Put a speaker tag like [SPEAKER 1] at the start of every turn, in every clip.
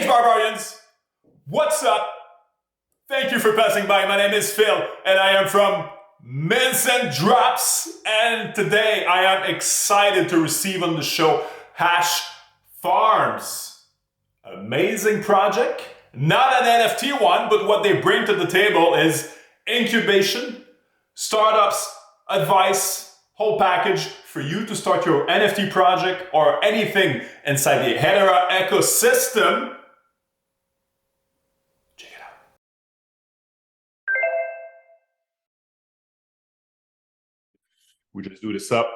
[SPEAKER 1] Barbarians! What's up? Thank you for passing by. My name is Phil, and I am from Mints and Drops. And today I am excited to receive on the show Hashfarms. Amazing project. Not an NFT one, but what they bring to the table is incubation, startups, advice, whole package for you to start your NFT project or anything inside the Hedera ecosystem. Check it out. We just do this up.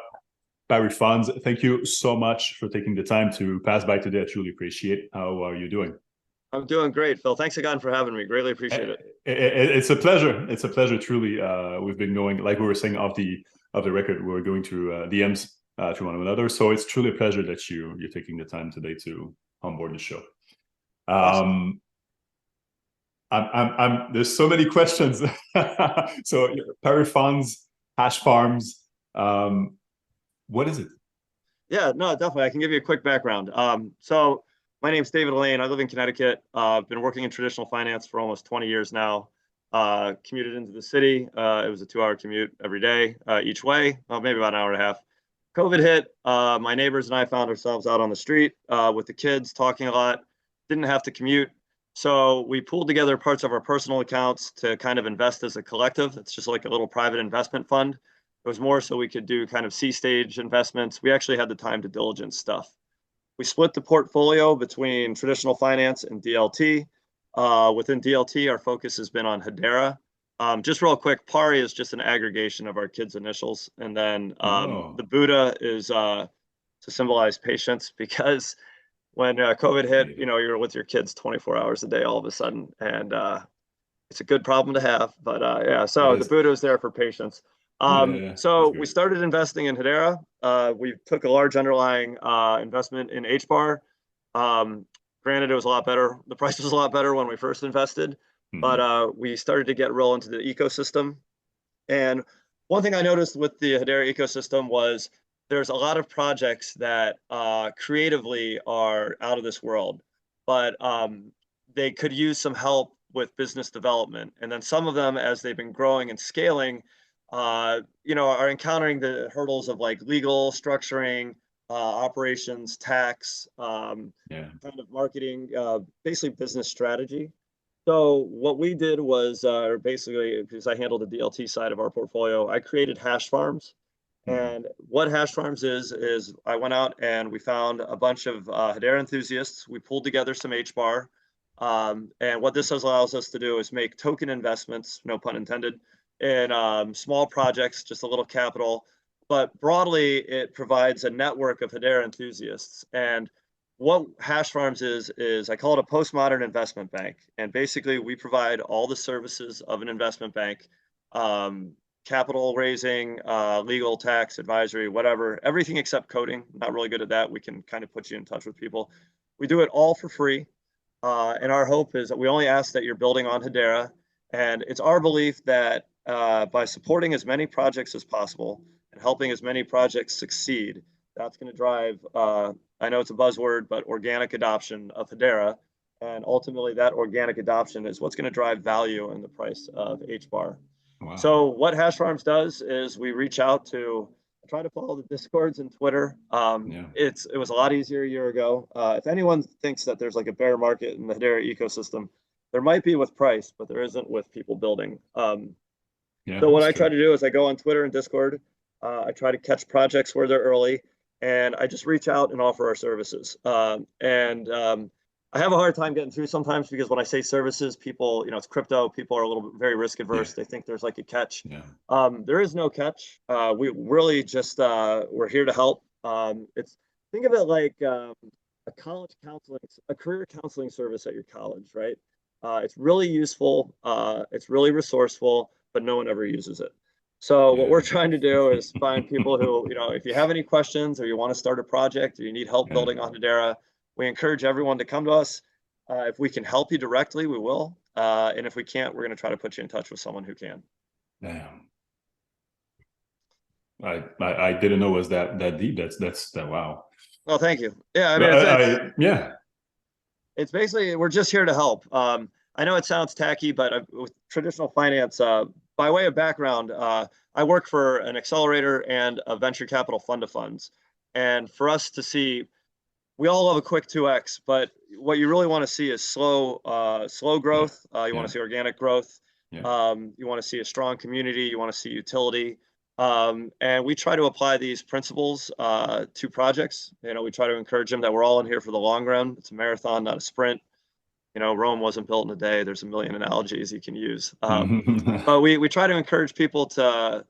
[SPEAKER 1] Barry Funds, thank you so much for taking the time to pass by today. I truly appreciate it. How are you doing?
[SPEAKER 2] I'm doing great, Phil. Thanks again for having me. Greatly appreciate it.
[SPEAKER 1] It's a pleasure. It's a pleasure, truly. We've been going, like we were saying, off the record. We were going through DMs to one another. So it's truly a pleasure that you're taking the time today to onboard the show.
[SPEAKER 2] Awesome.
[SPEAKER 1] There's so many questions. So Barry Funds, Hashfarms, what is it?
[SPEAKER 2] Yeah, no, definitely. I can give you a quick background. So my name's David Elaine. I live in Connecticut. I've been working in traditional finance for almost 20 years now. Commuted into the city. It was a 2-hour commute every day, each way, maybe about an hour and a half. COVID hit. My neighbors and I found ourselves out on the street with the kids talking a lot. Didn't have to commute. So we pooled together parts of our personal accounts to kind of invest as a collective. It's just like a little private investment fund. It was more so we could do kind of C-stage investments. We actually had the time to diligence stuff. We split the portfolio between traditional finance and DLT. Within DLT, our focus has been on Hedera. Just real quick, PARI is just an aggregation of our kids' initials. And then the Buddha is to symbolize patience, because when COVID hit, you're with your kids 24 hours a day all of a sudden. And it's a good problem to have. But yeah, so the Buddha is there for patience. So we started investing in Hedera. We took a large underlying investment in HBAR. Granted, it was a lot better. The price was a lot better when we first invested, but we started to get real into the ecosystem. And one thing I noticed with the Hedera ecosystem was there's a lot of projects that creatively are out of this world, but they could use some help with business development. And then some of them, as they've been growing and scaling, are encountering the hurdles of like legal structuring, operations, tax, kind of marketing, basically business strategy. So what we did was basically, because I handled the DLT side of our portfolio, I created Hashfarms. And what Hashfarms is I went out and we found a bunch of Hedera enthusiasts. We pulled together some HBAR. And what this allows us to do is make token investments, no pun intended, in small projects, just a little capital. But broadly, it provides a network of Hedera enthusiasts. And what Hashfarms is I call it a postmodern investment bank. And basically, we provide all the services of an investment bank, capital raising, legal, tax, advisory, whatever, everything except coding. Not really good at that. We can kind of put you in touch with people. We do it all for free. And our hope is that we only ask that you're building on Hedera. And it's our belief that by supporting as many projects as possible and helping as many projects succeed, that's going to drive, I know it's a buzzword, but organic adoption of Hedera. And ultimately, that organic adoption is what's going to drive value in the price of HBAR. Wow. So what Hashfarms does is we reach out to try to follow the Discords and Twitter. It was a lot easier a year ago. If anyone thinks that there's like a bear market in the Hedera ecosystem, there might be with price, but there isn't with people building. So what I try to do is I go on Twitter and Discord. I try to catch projects where they're early, and I just reach out and offer our services. I have a hard time getting through sometimes because when I say services, people, it's crypto. People are a little bit very risk adverse. They think there's like a catch. There is no catch. We really just we're here to help. Think of it like a college counseling, a career counseling service at your college, right? It's really useful. It's really resourceful, but no one ever uses it. So what we're trying to do is find people who, if you have any questions or you want to start a project or you need help building on Hedera, we encourage everyone to come to us. If we can help you directly, we will. And if we can't, we're going to try to put you in touch with someone who can.
[SPEAKER 1] Damn. I didn't know it was that deep. That's wow.
[SPEAKER 2] Well, thank you. Yeah, I mean,
[SPEAKER 1] yeah.
[SPEAKER 2] It's basically, we're just here to help. I know it sounds tacky, but with traditional finance, by way of background, I work for an accelerator and a venture capital fund of funds. And for us to see, we all love a quick 2x, but what you really want to see is slow
[SPEAKER 1] Yeah,
[SPEAKER 2] growth. You want
[SPEAKER 1] yeah,
[SPEAKER 2] to see organic growth.
[SPEAKER 1] yeah.
[SPEAKER 2] You want to see a strong community. You want to see utility. And we try to apply these principles to projects. We try to encourage them that we're all in here for the long run. It's a marathon, not a sprint. Rome wasn't built in a day. There's a million analogies you can use. But we try to encourage people to,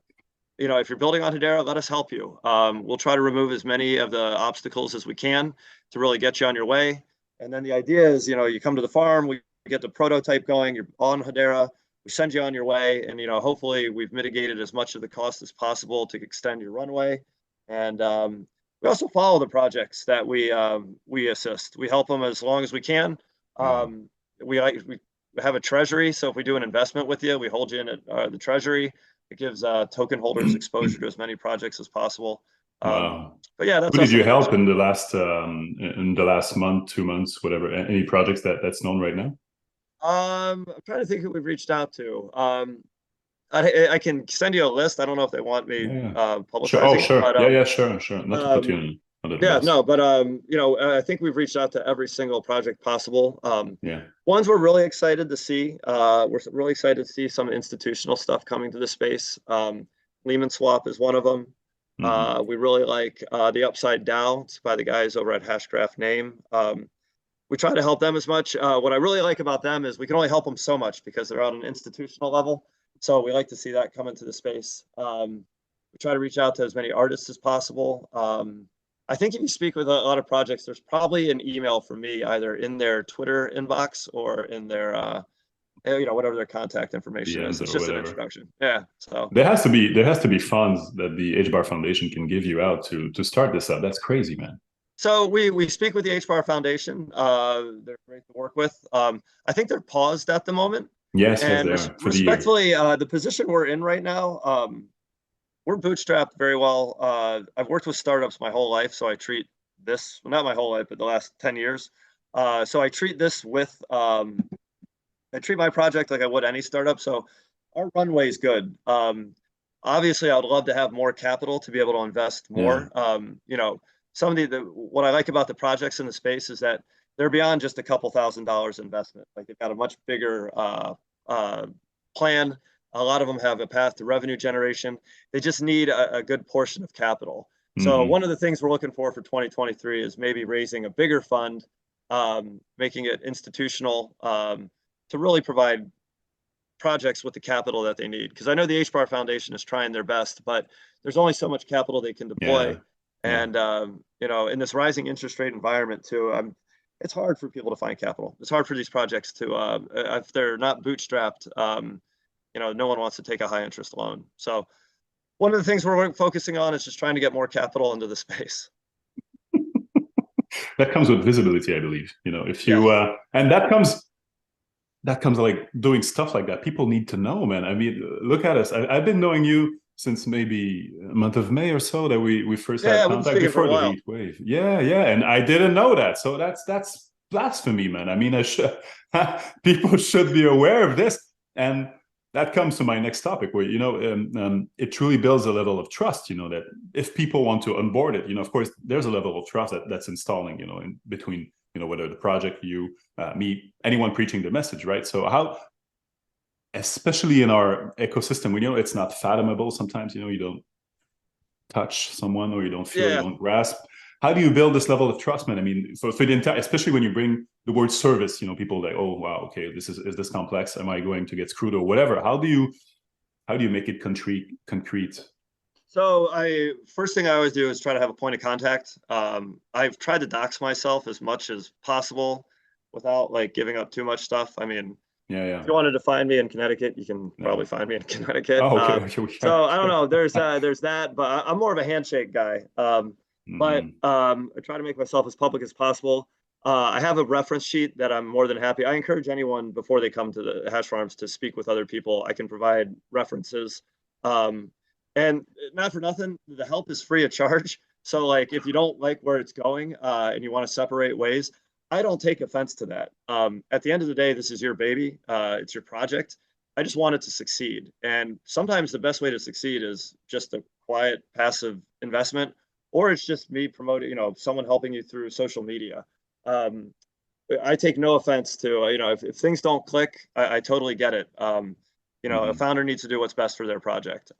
[SPEAKER 2] if you're building on Hedera, let us help you. We'll try to remove as many of the obstacles as we can to really get you on your way. And then the idea is, you come to the farm, we get the prototype going, you're on Hedera, we send you on your way, and hopefully we've mitigated as much of the cost as possible to extend your runway. And we also follow the projects that we assist. We help them as long as we can.
[SPEAKER 1] Wow.
[SPEAKER 2] We have a treasury, so if we do an investment with you, we hold you in the treasury. It gives token holders exposure to as many projects as possible.
[SPEAKER 1] Wow.
[SPEAKER 2] But yeah, that's
[SPEAKER 1] Who did
[SPEAKER 2] us in
[SPEAKER 1] you
[SPEAKER 2] a
[SPEAKER 1] help
[SPEAKER 2] nutshell.
[SPEAKER 1] in the last month, 2 months, whatever? Any projects that's known right now?
[SPEAKER 2] I'm trying to think who we've reached out to. I can send you a list. I don't know if they want me
[SPEAKER 1] Yeah, yeah. Sure. Oh,
[SPEAKER 2] publicizing it,
[SPEAKER 1] sure.
[SPEAKER 2] but
[SPEAKER 1] Yeah, yeah, sure, sure. Not to put you
[SPEAKER 2] um,
[SPEAKER 1] under the
[SPEAKER 2] yeah,
[SPEAKER 1] bus.
[SPEAKER 2] no, but I think we've reached out to every single project possible.
[SPEAKER 1] Yeah.
[SPEAKER 2] Ones we're really excited to see. We're really excited to see some institutional stuff coming to the space. Lehman Swap is one of them.
[SPEAKER 1] Hmm.
[SPEAKER 2] We really like the Upside DAO. It's by the guys over at Hashgraph Name. We try to help them as much. What I really like about them is we can only help them so much because they're on an institutional level. So we like to see that come into the space. We try to reach out to as many artists as possible. I think if you speak with a lot of projects, there's probably an email from me either in their Twitter inbox or in their, whatever their contact information is.
[SPEAKER 1] DMs
[SPEAKER 2] It's
[SPEAKER 1] or
[SPEAKER 2] just an
[SPEAKER 1] whatever.
[SPEAKER 2] introduction. Yeah. So
[SPEAKER 1] There has to be funds that the HBAR Foundation can give you out to start this up. That's crazy, man.
[SPEAKER 2] we speak with the HBAR Foundation. They're great to work with. I think they're paused at the moment.
[SPEAKER 1] Yes, yes,
[SPEAKER 2] And
[SPEAKER 1] they are for the year.
[SPEAKER 2] respectfully, the position we're in right now, we're bootstrapped very well. I've worked with startups my whole life, so I treat this, well, not my whole life, but the last 10 years. So I treat this I treat my project like I would any startup. So our runway is good. Obviously, I would love to have more capital to be able to invest
[SPEAKER 1] Yeah,
[SPEAKER 2] more. Some of what I like about the projects in the space is that they're beyond just a couple $1,000s investment. Like they've got a much bigger plan. A lot of them have a path to revenue generation. They just need a good portion of capital. So
[SPEAKER 1] hmm,
[SPEAKER 2] one of the things we're looking for 2023 is maybe raising a bigger fund, making it institutional, to really provide projects with the capital that they need. Because I know the HBAR Foundation is trying their best, but there's only so much capital they can
[SPEAKER 1] yeah,
[SPEAKER 2] deploy.
[SPEAKER 1] yeah.
[SPEAKER 2] And in this rising interest rate environment too, it's hard for people to find capital. It's hard for these projects to, if they're not bootstrapped, no one wants to take a high interest loan. So one of the things we're focusing on is just trying to get more capital into the space.
[SPEAKER 1] That comes with visibility, I believe. If
[SPEAKER 2] Yeah.
[SPEAKER 1] you and that comes like doing stuff like that. People need to know, man. I mean, look at us. I've been knowing you since maybe a month of May or so that we first had
[SPEAKER 2] Yeah, we've been
[SPEAKER 1] contact
[SPEAKER 2] speaking for a
[SPEAKER 1] before the
[SPEAKER 2] while.
[SPEAKER 1] heat wave. Yeah, yeah, and I didn't know that. So that's blasphemy, man. I mean, I should people should be aware of this. And that comes to my next topic, where it truly builds a level of trust. That if people want to onboard it, of course, there's a level of trust that's installing, in between, whether the project, you, me, anyone preaching the message, right? So how, especially in our ecosystem, we know it's not fathomable sometimes. You don't touch someone, or you don't feel, you
[SPEAKER 2] Yeah.
[SPEAKER 1] don't grasp. How do you build this level of trust, man? I mean, for the entire, especially when you bring the word service, people like, oh wow, okay, is this complex? Am I going to get screwed or whatever? How do you make it concrete?
[SPEAKER 2] So first thing I always do is try to have a point of contact. I've tried to dox myself as much as possible without like giving up too much stuff. I mean,
[SPEAKER 1] Yeah,
[SPEAKER 2] if
[SPEAKER 1] yeah,
[SPEAKER 2] you wanted to find me in Connecticut, you can
[SPEAKER 1] yeah.
[SPEAKER 2] probably find me in Connecticut.
[SPEAKER 1] Oh, okay, okay,
[SPEAKER 2] So I don't
[SPEAKER 1] sure.
[SPEAKER 2] know. There's that, but I'm more of a handshake guy. But
[SPEAKER 1] Hmm.
[SPEAKER 2] I try to make myself as public as possible. I have a reference sheet that I'm more than happy. I encourage anyone before they come to the Hashfarms to speak with other people. I can provide references. Um, and not for nothing, the help is free of charge. So like if you don't like where it's going and you want to separate ways, I don't take offense to that. At the end of the day, this is your baby. It's your project. I just want it to succeed. And sometimes the best way to succeed is just a quiet, passive investment, or it's just me promoting, someone helping you through social media. Um, I take no offense to, if things don't click, I totally get it. A
[SPEAKER 1] Hmm.
[SPEAKER 2] founder needs to do what's best for their project.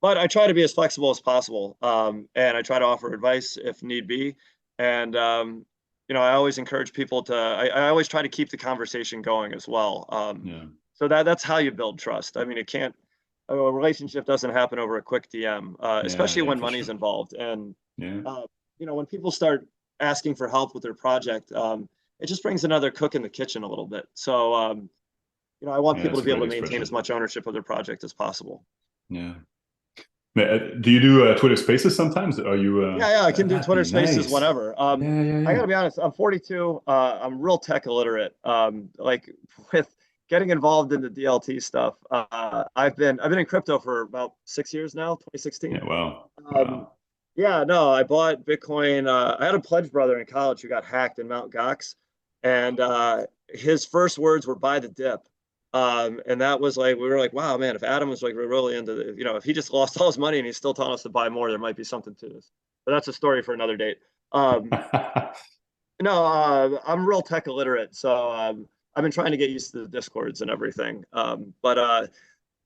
[SPEAKER 2] But I try to be as flexible as possible. And I try to offer advice if need be. And, I always encourage people to, I always try to keep the conversation going as well.
[SPEAKER 1] Yeah.
[SPEAKER 2] So that's how you build trust. I mean, a relationship doesn't happen over a quick DM,
[SPEAKER 1] Yeah.
[SPEAKER 2] especially
[SPEAKER 1] Yeah.
[SPEAKER 2] when
[SPEAKER 1] For
[SPEAKER 2] money's
[SPEAKER 1] sure.
[SPEAKER 2] involved. And,
[SPEAKER 1] Yeah.
[SPEAKER 2] uh, when people start asking for help with their project, it just brings another cook in the kitchen a little bit. So, I want
[SPEAKER 1] Yeah.
[SPEAKER 2] people
[SPEAKER 1] That's
[SPEAKER 2] to
[SPEAKER 1] a
[SPEAKER 2] be able
[SPEAKER 1] great
[SPEAKER 2] to maintain as
[SPEAKER 1] expression.
[SPEAKER 2] much ownership of their project as possible.
[SPEAKER 1] Yeah. Do you do Twitter Spaces sometimes? Are you?
[SPEAKER 2] Yeah, I can do
[SPEAKER 1] That'd be
[SPEAKER 2] Twitter Spaces
[SPEAKER 1] nice.
[SPEAKER 2] whenever.
[SPEAKER 1] Yeah. Yeah.
[SPEAKER 2] I
[SPEAKER 1] Yeah.
[SPEAKER 2] gotta be honest, I'm 42. I'm real tech illiterate. Like with getting involved in the DLT stuff. I've been in crypto for about 6 years now, 2016.
[SPEAKER 1] Yeah. Wow.
[SPEAKER 2] Um,
[SPEAKER 1] Wow.
[SPEAKER 2] yeah, no, I bought Bitcoin. I had a pledge brother in college who got hacked in Mount Gox, and his first words were "buy the dip." And that was like we were like, wow, man, if Adam was like really into if he just lost all his money and he's still telling us to buy more, there might be something to this. But that's a story for another date. Um, no, I'm real tech illiterate, so I've been trying to get used to the discords and everything. But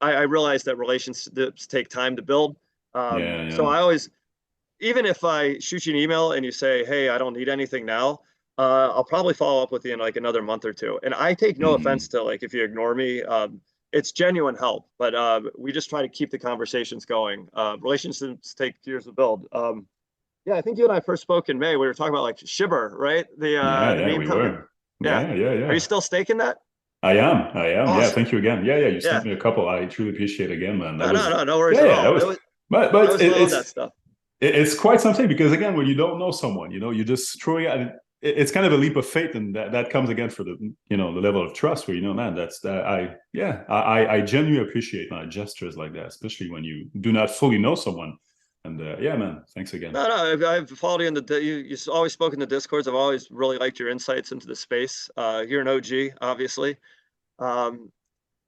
[SPEAKER 2] I realize that relationships take time to build.
[SPEAKER 1] Yeah.
[SPEAKER 2] So
[SPEAKER 1] Yeah.
[SPEAKER 2] I always, even if I shoot you an email and you say, "Hey, I don't need anything now," I'll probably follow up with you in like another month or two. And I take no offense
[SPEAKER 1] Hmm.
[SPEAKER 2] to like if you ignore me. It's genuine help, but we just try to keep the conversations going. Relationships take years to build. Yeah, I think you and I first spoke in May. We were talking about like Shibber, right?
[SPEAKER 1] Yeah.
[SPEAKER 2] The
[SPEAKER 1] Yeah.
[SPEAKER 2] meme
[SPEAKER 1] We
[SPEAKER 2] company.
[SPEAKER 1] were.
[SPEAKER 2] Yeah.
[SPEAKER 1] Yeah. Yeah.
[SPEAKER 2] Are you
[SPEAKER 1] Yeah.
[SPEAKER 2] still staking that?
[SPEAKER 1] I am. I am. Yeah.
[SPEAKER 2] Awesome.
[SPEAKER 1] Thank you again. Yeah. Yeah. You
[SPEAKER 2] Yeah.
[SPEAKER 1] sent me a couple. I truly appreciate it again, man. That
[SPEAKER 2] No, no,
[SPEAKER 1] was.
[SPEAKER 2] no, no worries
[SPEAKER 1] Yeah.
[SPEAKER 2] at
[SPEAKER 1] Yeah. That
[SPEAKER 2] all.
[SPEAKER 1] was.
[SPEAKER 2] I
[SPEAKER 1] But
[SPEAKER 2] always love that stuff.
[SPEAKER 1] it's quite something because again, when you don't know someone, you just throwing out. It's kind of a leap of faith, and that comes again for the the level of trust where man, that's that I genuinely appreciate gestures like that, especially when you do not fully know someone. And yeah, man, thanks again.
[SPEAKER 2] No, no, I've followed you in you always spoke in the Discords. I've always really liked your insights into the space. You're an OG, obviously. Um,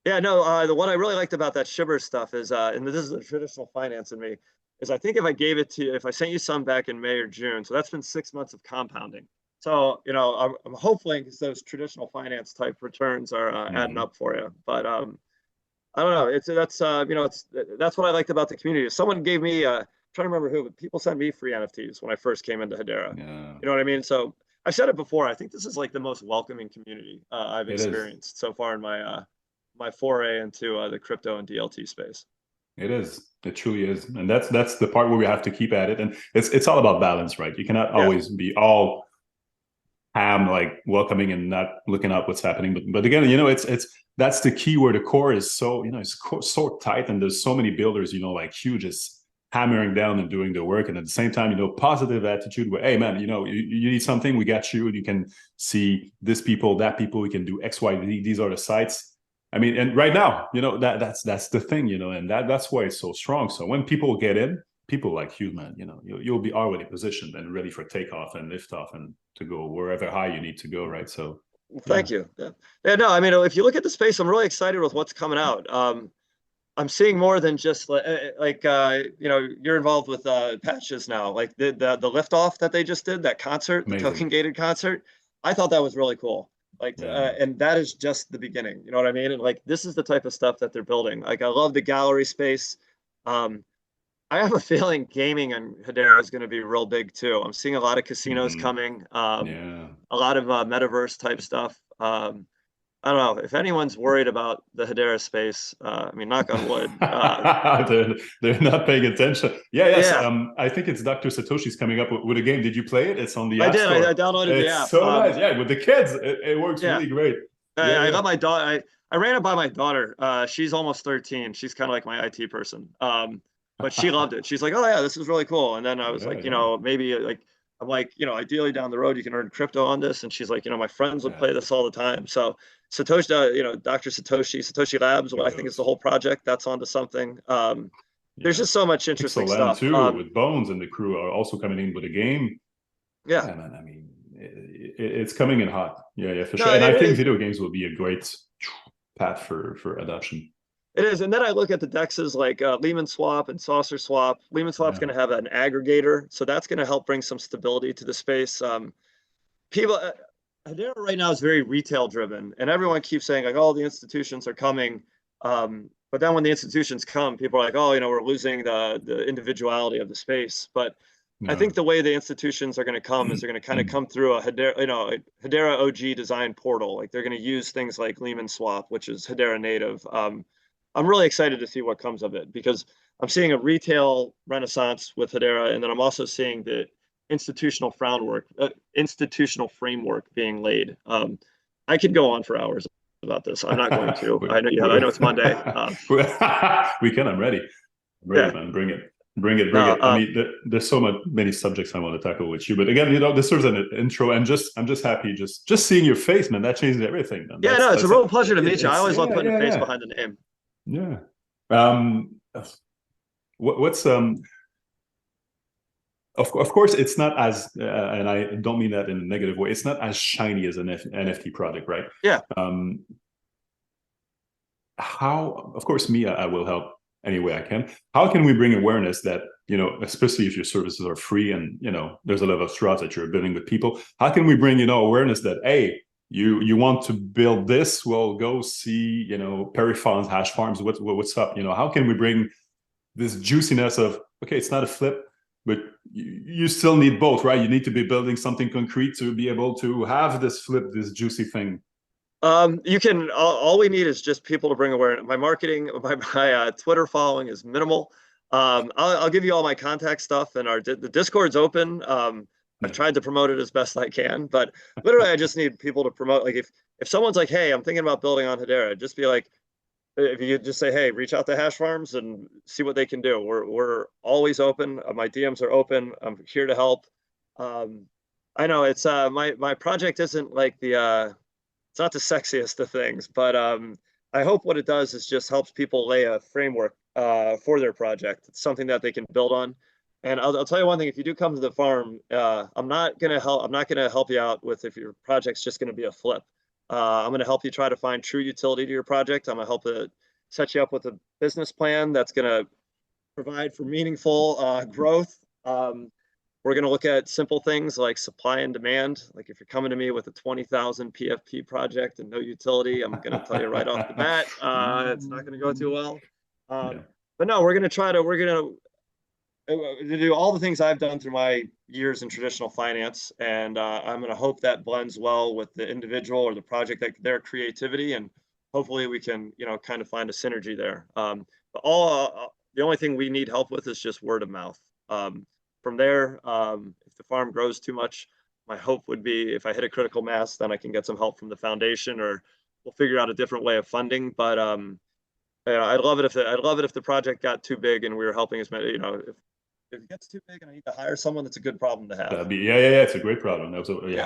[SPEAKER 2] yeah, no, the what I really liked about that Shibber stuff is, and this is the traditional finance in me, is I think if I gave it to you, if I sent you some back in May or June, so that's been 6 months of compounding. So, I'm hoping those traditional finance type returns are adding
[SPEAKER 1] Hmm.
[SPEAKER 2] up for you. But I don't know. That's what I liked about the community. Someone gave me, trying to remember who, but people sent me free NFTs when I first came into Hedera.
[SPEAKER 1] Yeah,
[SPEAKER 2] You know what I mean? So I've said it before. I think this is like the most welcoming community I've
[SPEAKER 1] it is.
[SPEAKER 2] experienced so far in my foray into the crypto and DLT space.
[SPEAKER 1] It is. It truly is, and that's the part where we have to keep at it. And it's all about balance, right? You cannot
[SPEAKER 2] Yeah,
[SPEAKER 1] always be all ham like welcoming and not looking at what's happening. But again, it's that's the key where the core is so it's so tight, and there's so many builders, like huge, just hammering down and doing the work, and at the same time, positive attitude where hey man, you need something, we got you. You can see this people, that people, we can do X, Y, Z. These are the sites. I mean, and right now, that's the thing, and that's why it's so strong. So when people get in, people like you, man, you'll be already positioned and ready for takeoff and liftoff and to go wherever high you need to go, right? So,
[SPEAKER 2] well,
[SPEAKER 1] yeah,
[SPEAKER 2] thank you. Yeah. Yeah, no, I mean, if you look at the space, I'm really excited with what's coming out. I'm seeing more than just you're involved with patches now, like the liftoff that they just did, that concert, the
[SPEAKER 1] amazing.
[SPEAKER 2] token gated concert. I thought that was really cool. Like,
[SPEAKER 1] Yeah,
[SPEAKER 2] and that is just the beginning. You know what I mean? And like, this is the type of stuff that they're building. Like, I love the gallery space. Um, I have a feeling gaming in Hedera is going to be real big too. I'm seeing a lot of casinos
[SPEAKER 1] mm-hmm.
[SPEAKER 2] coming,
[SPEAKER 1] Yeah.
[SPEAKER 2] a lot of metaverse type stuff. I don't know if anyone's worried about the Hedera space. I mean, knock on wood.
[SPEAKER 1] they're not paying attention. Yeah, yes.
[SPEAKER 2] Yeah,
[SPEAKER 1] I think it's Dr. Satoshi's coming up with a game. Did you play it? It's on the
[SPEAKER 2] I
[SPEAKER 1] App
[SPEAKER 2] did. I
[SPEAKER 1] Store.
[SPEAKER 2] downloaded the
[SPEAKER 1] It's
[SPEAKER 2] app.
[SPEAKER 1] so nice. Yeah, with the kids, it works
[SPEAKER 2] Yeah,
[SPEAKER 1] really great. Yeah,
[SPEAKER 2] I
[SPEAKER 1] yeah.
[SPEAKER 2] got my daughter. I ran it by my daughter. She's almost 13. She's kind of like my IT person. But she loved it. She's like, "Oh yeah, this is really cool." And then I was
[SPEAKER 1] Yeah,
[SPEAKER 2] like,
[SPEAKER 1] yeah.
[SPEAKER 2] maybe like I'm like, ideally down the road you can earn crypto on this. And she's like, my friends would
[SPEAKER 1] Yeah,
[SPEAKER 2] play this all the time. So Satoshi, Dr. Satoshi Labs, what I think is the
[SPEAKER 1] kudos.
[SPEAKER 2] whole project, that's onto something. There's
[SPEAKER 1] Yeah.
[SPEAKER 2] just so much interesting
[SPEAKER 1] Pixel Land
[SPEAKER 2] stuff.
[SPEAKER 1] too, with Bones and the crew are also coming in with a game.
[SPEAKER 2] Yeah.
[SPEAKER 1] Yeah, man. I mean, it's coming in hot. Yeah, for
[SPEAKER 2] No,
[SPEAKER 1] sure. And I think
[SPEAKER 2] is.
[SPEAKER 1] video games will be a great path for adoption.
[SPEAKER 2] It is. And then I look at the dexes like Lehman Swap and Saucer Swap. Lehman Swap's
[SPEAKER 1] Yeah.
[SPEAKER 2] going to have an aggregator, so that's going to help bring some stability to the space. People, Hedera right now is very retail driven, and everyone keeps saying like, "Oh, the institutions are coming." But then when the institutions come, people are like, "Oh, we're losing the individuality of the space." But I think the way the institutions are going to come is they're going to kind of come through a Hedera OG design portal. Like they're going to use things like Lehman Swap, which is Hedera native. I'm really excited to see what comes of it because I'm seeing a retail renaissance with Hedera, and then I'm also seeing the institutional framework being laid. I could go on for hours about this. I'm not going to. I know it's Monday.
[SPEAKER 1] We can. I'm ready. Man. Bring it. I mean, there's so many subjects I want to tackle with you, but again, this serves an intro, and I'm just happy just seeing your face, man. That changes everything, man.
[SPEAKER 2] It's a real pleasure to meet you. I always love putting a face behind the name.
[SPEAKER 1] Yeah. What's Of course, it's not as, and I don't mean that in a negative way. It's not as shiny as an NFT project, right?
[SPEAKER 2] Yeah.
[SPEAKER 1] Of course, I will help any way I can. How can we bring awareness that, especially if your services are free and, there's a level of trust that you're building with people, how can we bring, awareness that, hey, you want to build this, well, go see, Perifon's Hashfarms, what's up? How can we bring this juiciness of, okay, it's not a flip, but you still need both, right? You need to be building something concrete to be able to have this flip, this juicy thing.
[SPEAKER 2] You can. All we need is just people to bring awareness. My marketing, my Twitter following is minimal. I'll give you all my contact stuff, and the Discord's open. I've tried to promote it as best I can, but literally, I just need people to promote. Like if someone's like, "Hey, I'm thinking about building on Hedera," just be like, if you just say, "Hey, reach out to Hashfarms and see what they can do." We're always open. My DMs are open. I'm here to help. I know it's my project isn't like it's not the sexiest of things, but I hope what it does is just helps people lay a framework for their project. It's something that they can build on. And I'll tell you one thing: if you do come to the farm, I'm not gonna help you out with if your project's just gonna be a flip. I'm gonna help you try to find true utility to your project. I'm gonna help set you up with a business plan that's gonna provide for meaningful growth. We're going to look at simple things like supply and demand. Like if you're coming to me with a 20,000 PFP project and no utility, I'm going to tell you right off the bat, it's not going to go too well. But no, we're going to do all the things I've done through my years in traditional finance. And I'm going to hope that blends well with the individual or the project, their creativity. And hopefully we can, kind of find a synergy there. But the only thing we need help with is just word of mouth. From there, if the farm grows too much, my hope would be if I hit a critical mass, then I can get some help from the foundation, or we'll figure out a different way of funding. But I'd love it if the project got too big and we were helping as many. If it gets too big and I need to hire someone, that's a good problem to have.
[SPEAKER 1] It's a great problem. I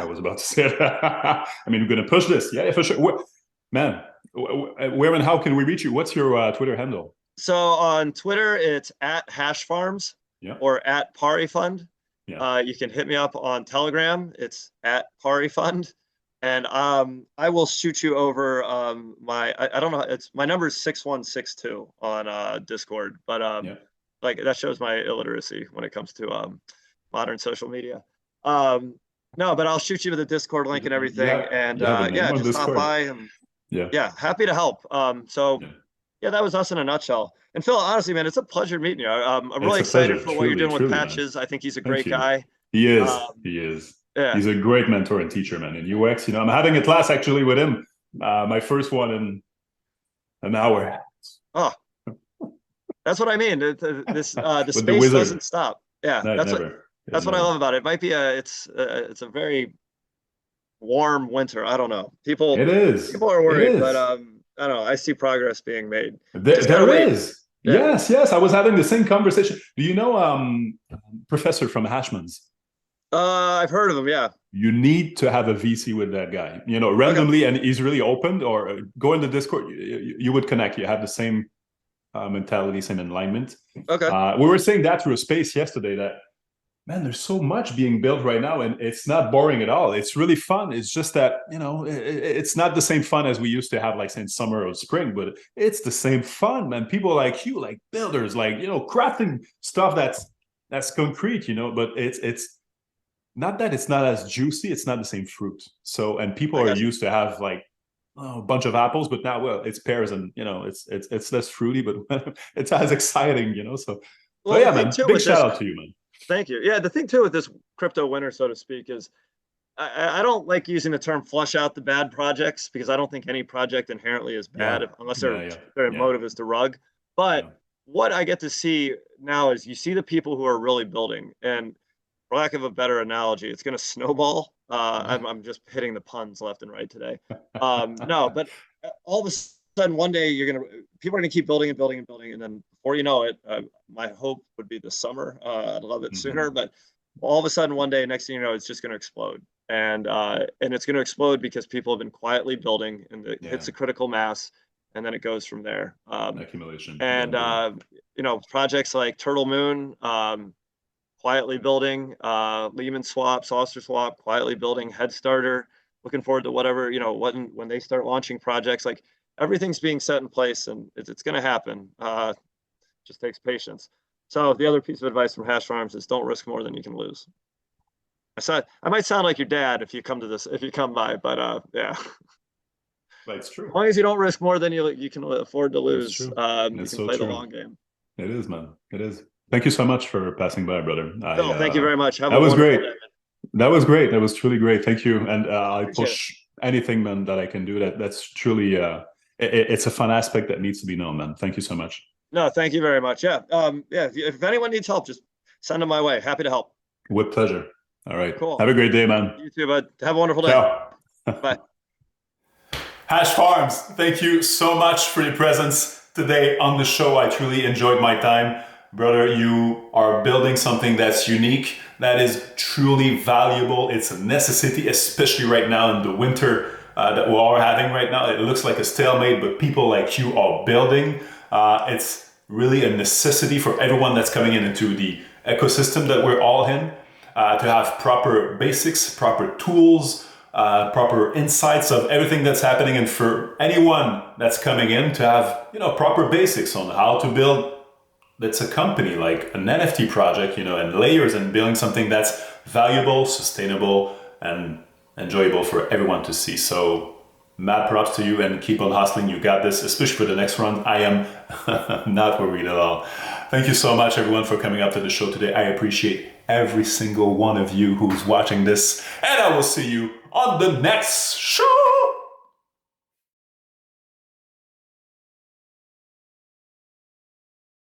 [SPEAKER 1] was about to say that. I mean, we're gonna push this. Yeah, for sure. Man, where and how can we reach you? What's your Twitter handle?
[SPEAKER 2] So on Twitter, it's @Hashfarms.
[SPEAKER 1] Yeah.
[SPEAKER 2] Or @PariFund.
[SPEAKER 1] Yeah.
[SPEAKER 2] You can hit me up on Telegram. It's @PariFund. And I will shoot you over I don't know, my number is 6162 on Discord, but like that shows my illiteracy when it comes to modern social media. No, but I'll shoot you to the Discord link and everything. And just Discord. Hop by and happy to help. That was us in a nutshell. And Phil, honestly, man, it's a pleasure meeting you. I'm really excited for what you're doing with Patches. Man. I think he's a great guy.
[SPEAKER 1] He is. Yeah. He's a great mentor and teacher, man. In UX, I'm having a class actually with him. My first one in an hour.
[SPEAKER 2] Oh, that's what I mean. The space doesn't stop. Yeah,
[SPEAKER 1] no,
[SPEAKER 2] that's what I love about it. It might be it's a very warm winter. I don't know. People are worried, but I don't know. I see progress being made.
[SPEAKER 1] There is. Yeah. Yes. I was having the same conversation. Do you know Professor from Hashman's?
[SPEAKER 2] I've heard of him. Yeah.
[SPEAKER 1] You need to have a VC with that guy. Randomly, and he's really open. Or go in the Discord. You would connect. You have the same mentality, same alignment.
[SPEAKER 2] Okay.
[SPEAKER 1] We were saying that through a space yesterday that Man, there's so much being built right now, and it's not boring at all. It's really fun. It's just that, it's not the same fun as we used to have, like, since summer or spring, but it's the same fun, man. People like you, like builders, like, crafting stuff that's concrete, but it's not that it's not as juicy. It's not the same fruit. So, and people
[SPEAKER 2] I
[SPEAKER 1] are
[SPEAKER 2] got you.
[SPEAKER 1] used to have like, a bunch of apples, but now, well, it's pears, and it's less fruity, but it's as exciting, So,
[SPEAKER 2] Well,
[SPEAKER 1] yeah,
[SPEAKER 2] the thing
[SPEAKER 1] man,
[SPEAKER 2] too
[SPEAKER 1] big
[SPEAKER 2] with
[SPEAKER 1] shout
[SPEAKER 2] this,
[SPEAKER 1] out to you, man.
[SPEAKER 2] thank you. Yeah, the thing too with this crypto winter, so to speak, is I don't like using the term flush out the bad projects because I don't think any project inherently is bad
[SPEAKER 1] Yeah,
[SPEAKER 2] unless
[SPEAKER 1] yeah, yeah,
[SPEAKER 2] their
[SPEAKER 1] yeah,
[SPEAKER 2] motive is to rug. But
[SPEAKER 1] yeah.
[SPEAKER 2] what I get to see now is you see the people who are really building, and for lack of a better analogy, it's going to snowball. I'm just hitting the puns left and right today. No, but all of a sudden one day people are gonna keep building and building and building, and then before you know it, my hope would be this summer. I'd love it sooner, but all of a sudden one day, next thing you know, it's just going to explode, and it's going to explode because people have been quietly building, and it hits a critical mass, and then it goes from there.
[SPEAKER 1] Accumulation.
[SPEAKER 2] And projects like Turtle Moon, quietly building, Lehman Swap, Saucer Swap, quietly building, Head Starter. Looking forward to whatever, when they start launching projects, like everything's being set in place, and it's going to happen. Just takes patience. So the other piece of advice from Hashfarms is don't risk more than you can lose. I might sound like your dad if you come by, but yeah.
[SPEAKER 1] But it's true.
[SPEAKER 2] As long as you don't risk more than you can afford to lose, you can
[SPEAKER 1] so
[SPEAKER 2] play
[SPEAKER 1] true.
[SPEAKER 2] the long game.
[SPEAKER 1] It is, man. It is. Thank you so much for passing by, brother.
[SPEAKER 2] Phil, thank you very much.
[SPEAKER 1] That was great. That was great. That was truly great. Thank you. And I push anything, man, that I can do. That's truly it's a fun aspect that needs to be known, man. Thank you so much.
[SPEAKER 2] No, thank you very much. Yeah. If anyone needs help, just send them my way. Happy to help.
[SPEAKER 1] With pleasure. All right.
[SPEAKER 2] Cool.
[SPEAKER 1] Have a great day, man.
[SPEAKER 2] You too, bud. Have a wonderful day.
[SPEAKER 1] Ciao.
[SPEAKER 2] Bye.
[SPEAKER 1] Hashfarms, thank you so much for your presence today on the show. I truly enjoyed my time. Brother, you are building something that's unique, that is truly valuable. It's a necessity, especially right now in the winter that we're all having right now. It looks like a stalemate, but people like you are building. It's really a necessity for everyone that's coming into the ecosystem that we're all in, to have proper basics, proper tools, proper insights of everything that's happening, and for anyone that's coming in to have proper basics on how to build that's a company like an NFT project, and layers, and building something that's valuable, sustainable, and enjoyable for everyone to see. So mad props to you, and keep on hustling. You got this, especially for the next round. I am not worried at all. Thank you so much, everyone, for coming up to the show today. I appreciate every single one of you who's watching this, and I will see you on the next show.